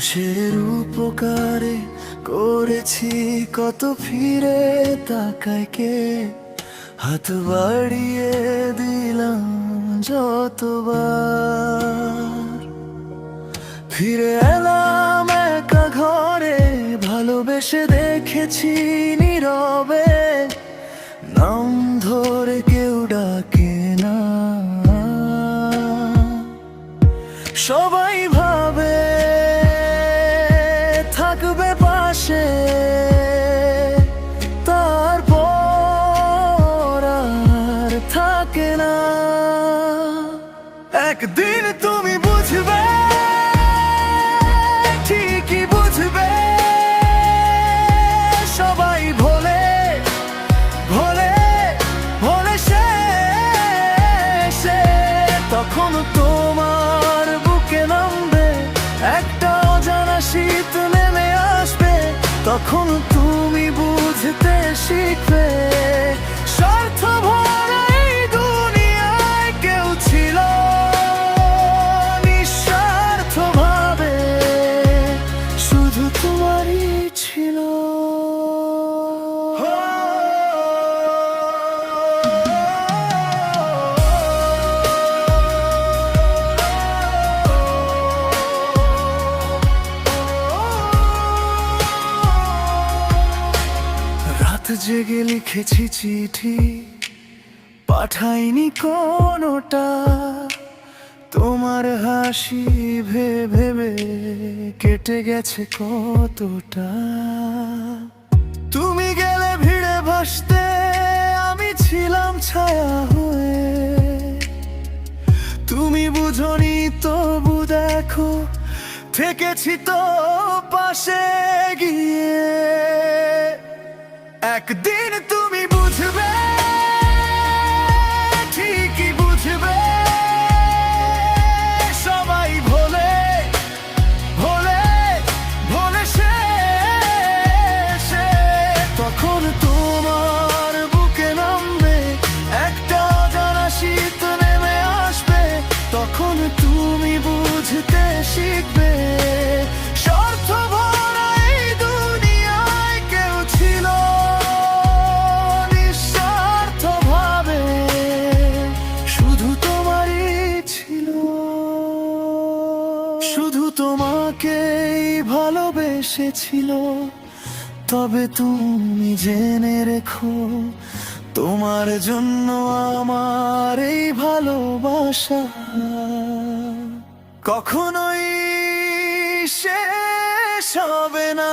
মানুষের উপকারে করেছি কত, ফিরে তাকায় কে? হাত বাড়িয়ে দিলাম যতবার, ফিরে এলাম একা ঘরে। ভালোবেসে দেখেছি নীরবে, নাম ধরে কেউ ডাকে না। সবাই ভাবে থাকবে পাশে, তারপর আর থাকে না। একদিন তুমি বুঝবে, ঠিকই বুঝবে। সবাই ভোলে ভোলে ভোলে শেষে তখন তোমার বুকে নামবে একটা অজানা শীত, নেমে আসবে তখন তুমি বুঝতে শিখবে। স্বার্থপর এই দুনিয়ায় কেউ ছিল, নিঃস্বার্থভাবে শুধু তোমারই ছিল। রাত জেগে লিখেছি চিঠি, পাঠাইনি কোনোটা। তোমার হাসি ভেবে ভেবে কেটে গেছে কতটা। তুমি গেলে ভিড়ে ভাসতে, আমি ছিলাম ছায়া হয়ে। তুমি বুঝনি তবু দেখো, থেকেছি তো পাশে গিয়ে। একদিন তুমি বুঝবে, ঠিকই বুঝবে। সবাই ভোলে ভোলে ভোলে শেষে তখন তোমার বুকে নামবে একটা অজানা শীত, নেমে আসবে তখন তুমি বুঝতে শিখবে। স্বার্থপর এই দুনিয়ায় কেউ ছিল, নিঃস্বার্থভাবে শুধু তোমারই ছিল। শুধু তোমাকেই ভালোবেসেছিল, তবে তুমি জেনে রেখো তোমার জন্য আমার এই ভালোবাসা কখনোই শেষ হবে না।